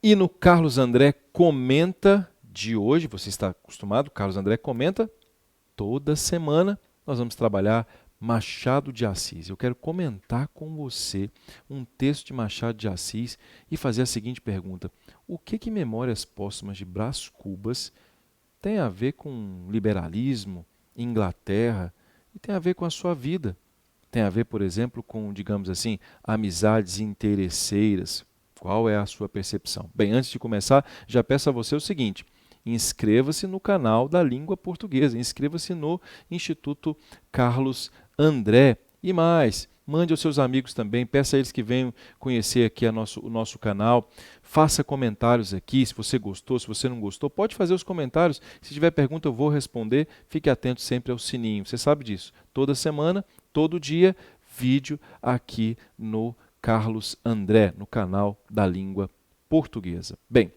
E no Carlos André Comenta de hoje, você está acostumado, Carlos André Comenta, toda semana nós vamos trabalhar Machado de Assis. Eu quero comentar com você um texto de Machado de Assis e fazer a seguinte pergunta: o que Memórias Póstumas de Brás Cubas tem a ver com liberalismo, Inglaterra e tem a ver com a sua vida? Tem a ver, por exemplo, com, digamos assim, amizades interesseiras. Qual é a sua percepção? Bem, antes de começar, já peço a você o seguinte: inscreva-se no canal da Língua Portuguesa, inscreva-se no Instituto Carlos André. E mais, mande aos seus amigos também, peça a eles que venham conhecer aqui o nosso canal, faça comentários aqui, se você gostou, se você não gostou, pode fazer os comentários, se tiver pergunta eu vou responder, fique atento sempre ao sininho, você sabe disso, toda semana, todo dia, vídeo aqui no Carlos André, no canal da Língua Portuguesa. Bem,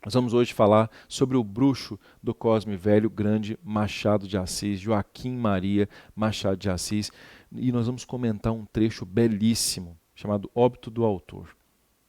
nós vamos hoje falar sobre o bruxo do Cosme Velho, grande Machado de Assis, Joaquim Maria Machado de Assis, e nós vamos comentar um trecho belíssimo chamado Óbito do Autor,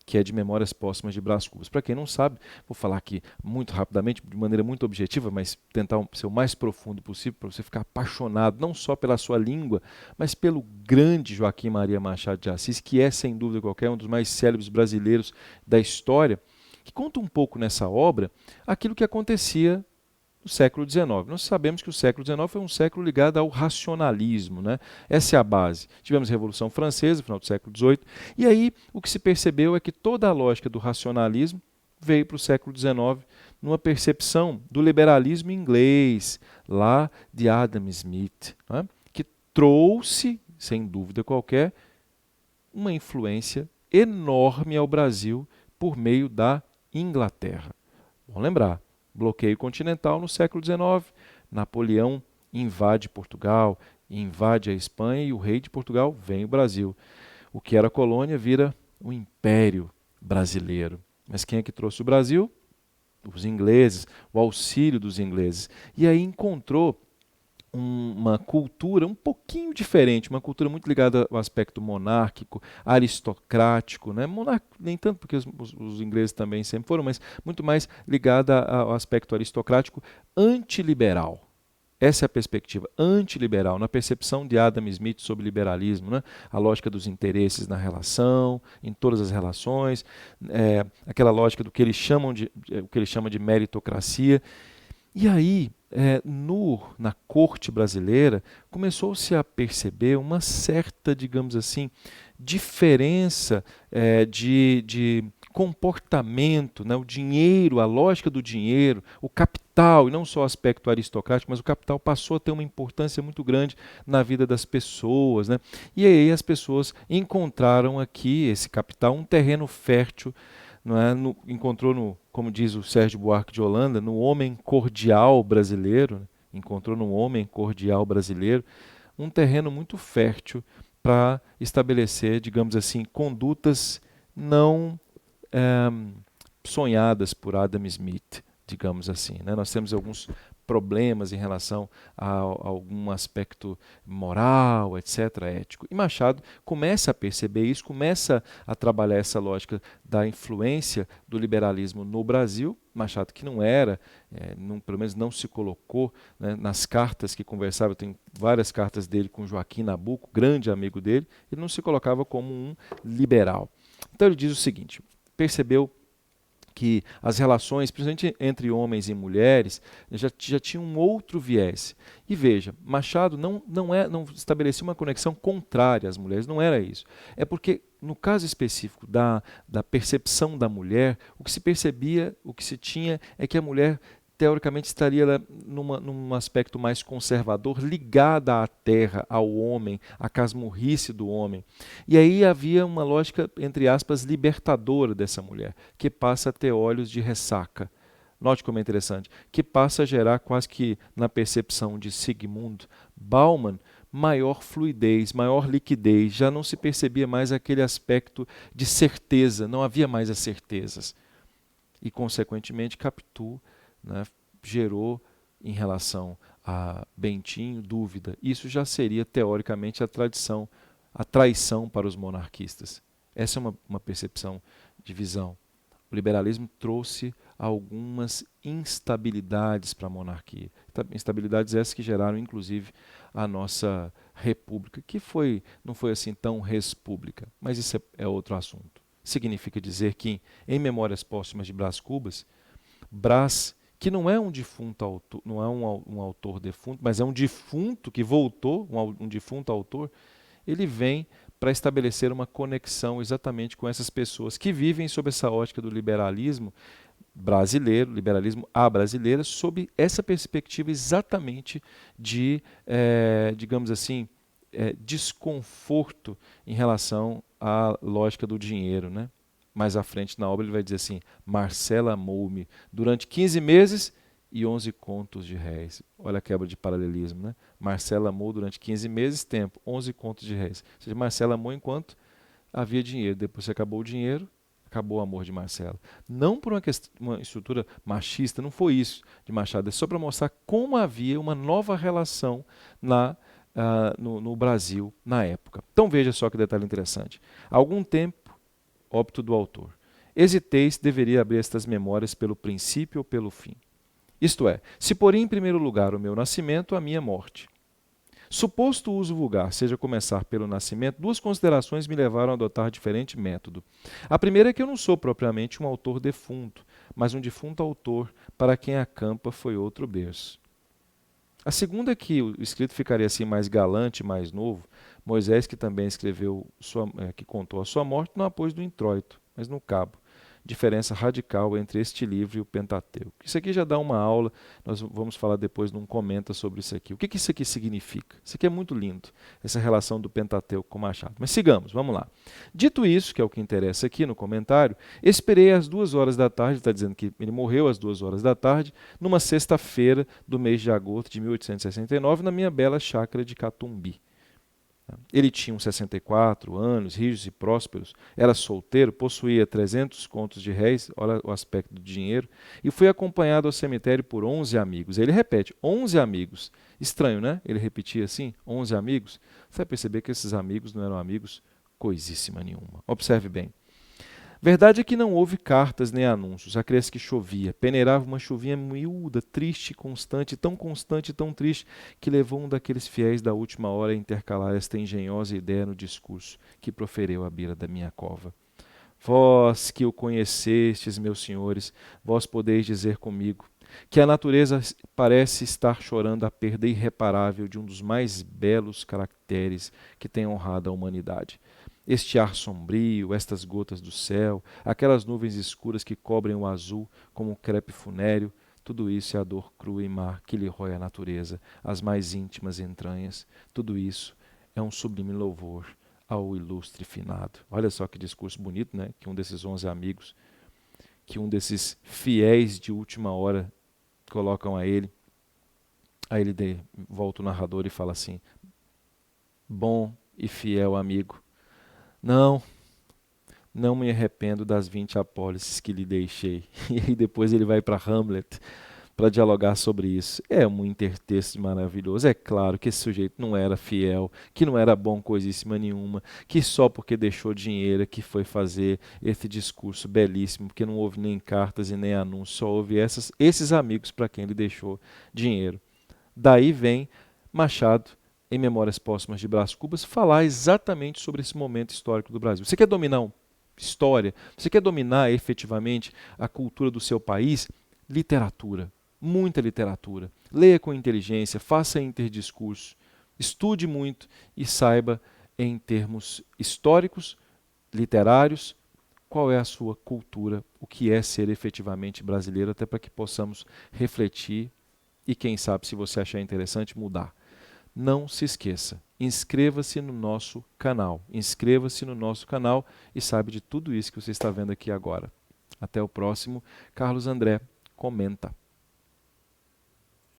que é de Memórias Póstumas de Brás Cubas. Para quem não sabe, vou falar aqui muito rapidamente, de maneira muito objetiva, mas tentar ser o mais profundo possível para você ficar apaixonado, não só pela sua língua, mas pelo grande Joaquim Maria Machado de Assis, que é, sem dúvida qualquer, um dos mais célebres brasileiros da história, que conta um pouco nessa obra aquilo que acontecia no século XIX. Nós sabemos que o século XIX foi um século ligado ao racionalismo, né? Essa é a base. Tivemos a Revolução Francesa, no final do século XVIII, e aí o que se percebeu é que toda a lógica do racionalismo veio para o século XIX numa percepção do liberalismo inglês, lá de Adam Smith, né? Que trouxe, sem dúvida qualquer, uma influência enorme ao Brasil por meio da Inglaterra. Vamos lembrar, bloqueio continental no século XIX, Napoleão invade Portugal, invade a Espanha e o rei de Portugal vem ao Brasil. O que era colônia vira o Império Brasileiro. Mas quem é que trouxe o Brasil? Os ingleses, o auxílio dos ingleses. E aí encontrou uma cultura um pouquinho diferente, uma cultura muito ligada ao aspecto monárquico, aristocrático, né? Nem tanto porque os ingleses também sempre foram, mas muito mais ligada ao aspecto aristocrático antiliberal. Essa é a perspectiva antiliberal, na percepção de Adam Smith sobre liberalismo, né? A lógica dos interesses na relação, em todas as relações, aquela lógica do que eles chamam o que ele chama de meritocracia. E aí, na corte brasileira, começou-se a perceber uma certa, digamos assim, diferença de comportamento, né? O dinheiro, a lógica do dinheiro, o capital, e não só o aspecto aristocrático, mas o capital passou a ter uma importância muito grande na vida das pessoas, né? E aí as pessoas encontraram aqui, esse capital, um terreno fértil, não é? Encontrou como diz o Sérgio Buarque de Holanda, no homem cordial brasileiro, né? Encontrou no homem cordial brasileiro um terreno muito fértil para estabelecer, digamos assim, condutas não eh, sonhadas por Adam Smith, digamos assim, né? Nós temos alguns problemas em relação a algum aspecto moral, etc., ético. E Machado começa a perceber isso, começa a trabalhar essa lógica da influência do liberalismo no Brasil. Machado que não era, pelo menos não se colocou, né, nas cartas que conversava, tem várias cartas dele com Joaquim Nabuco, grande amigo dele, ele não se colocava como um liberal. Então ele diz o seguinte, percebeu que as relações, principalmente entre homens e mulheres, já tinham um outro viés. E veja, Machado não estabelecia uma conexão contrária às mulheres, não era isso. É porque, no caso específico da percepção da mulher, o que se percebia, o que se tinha é que a mulher teoricamente estaria num aspecto mais conservador, ligada à terra, ao homem, à casmurrice do homem. E aí havia uma lógica, entre aspas, libertadora dessa mulher, que passa a ter olhos de ressaca. Note como é interessante, que passa a gerar quase que, na percepção de Sigmund Bauman, maior fluidez, maior liquidez, já não se percebia mais aquele aspecto de certeza, não havia mais as certezas. E, consequentemente, Capitu, né, gerou em relação a Bentinho dúvida. Isso já seria, teoricamente, a traição para os monarquistas. Essa é uma percepção de visão. O liberalismo trouxe algumas instabilidades para a monarquia. Instabilidades essas que geraram, inclusive, a nossa república, que não foi assim tão respública, mas isso é outro assunto. Significa dizer que, em Memórias Póstumas de Brás Cubas, Brás, que não é um defunto autor, não é um autor defunto, mas é um defunto que voltou, um defunto autor, ele vem para estabelecer uma conexão exatamente com essas pessoas que vivem sob essa ótica do liberalismo brasileiro, liberalismo à brasileira, sob essa perspectiva exatamente de, digamos assim, desconforto em relação à lógica do dinheiro, né? Mais à frente na obra ele vai dizer assim: Marcela amou-me durante 15 meses e 11 contos de réis. Olha a quebra de paralelismo, né? Marcela amou durante 15 meses, tempo, 11 contos de réis. Ou seja, Marcela amou enquanto havia dinheiro. Depois que acabou o dinheiro, acabou o amor de Marcela. Não por uma estrutura machista, não foi isso de Machado, é só para mostrar como havia uma nova relação no Brasil na época. Então veja só que detalhe interessante. Há algum tempo, óbito do autor. Hesitei se deveria abrir estas memórias pelo princípio ou pelo fim. Isto é, se por em primeiro lugar o meu nascimento, a minha morte. Suposto o uso vulgar seja começar pelo nascimento, duas considerações me levaram a adotar diferente método. A primeira é que eu não sou propriamente um autor defunto, mas um defunto autor para quem a campa foi outro berço. A segunda é que o escrito ficaria assim mais galante, mais novo. Moisés, que também escreveu, que contou a sua morte, não a pôs no introito, mas no cabo. Diferença radical entre este livro e o Pentateuco. Isso aqui já dá uma aula, nós vamos falar depois num comenta sobre isso aqui. O que isso aqui significa? Isso aqui é muito lindo, essa relação do Pentateuco com Machado. Mas sigamos, vamos lá. Dito isso, que é o que interessa aqui no comentário, esperei às 2 horas da tarde, está dizendo que ele morreu às 2 horas da tarde, numa sexta-feira do mês de agosto de 1869, na minha bela chácara de Catumbi. Ele tinha uns 64 anos, rijos e prósperos, era solteiro, possuía 300 contos de réis, olha o aspecto do dinheiro, e foi acompanhado ao cemitério por 11 amigos. Ele repete, 11 amigos. Estranho, né? Ele repetia assim, 11 amigos. Você vai perceber que esses amigos não eram amigos coisíssima nenhuma. Observe bem. Verdade é que não houve cartas nem anúncios. Acresce que chovia. Peneirava uma chuvinha miúda, triste, constante e tão triste, que levou um daqueles fiéis da última hora a intercalar esta engenhosa ideia no discurso que proferiu à beira da minha cova. Vós que o conhecestes, meus senhores, vós podeis dizer comigo que a natureza parece estar chorando a perda irreparável de um dos mais belos caracteres que tem honrado a humanidade. Este ar sombrio, estas gotas do céu, aquelas nuvens escuras que cobrem o azul como um crepe funéreo, tudo isso é a dor crua e má que lhe rói a natureza, as mais íntimas entranhas. Tudo isso é um sublime louvor ao ilustre finado. Olha só que discurso bonito, né? Que um desses 11 amigos, que um desses fiéis de última hora colocam a ele. Aí ele volta o narrador e fala assim: bom e fiel amigo, não me arrependo das 20 apólices que lhe deixei. E aí depois ele vai para Hamlet para dialogar sobre isso. É um intertexto maravilhoso. É claro que esse sujeito não era fiel, que não era bom coisíssima nenhuma, que só porque deixou dinheiro que foi fazer esse discurso belíssimo, porque não houve nem cartas e nem anúncios, só houve esses amigos para quem ele deixou dinheiro. Daí vem Machado, em Memórias Póstumas de Brás Cubas, falar exatamente sobre esse momento histórico do Brasil. Você quer dominar história? Você quer dominar efetivamente a cultura do seu país? Literatura. Muita literatura. Leia com inteligência, faça interdiscurso, estude muito e saiba, em termos históricos, literários, qual é a sua cultura, o que é ser efetivamente brasileiro, até para que possamos refletir e, quem sabe, se você achar interessante, mudar. Não se esqueça, inscreva-se no nosso canal. Inscreva-se no nosso canal e saiba de tudo isso que você está vendo aqui agora. Até o próximo. Carlos André comenta.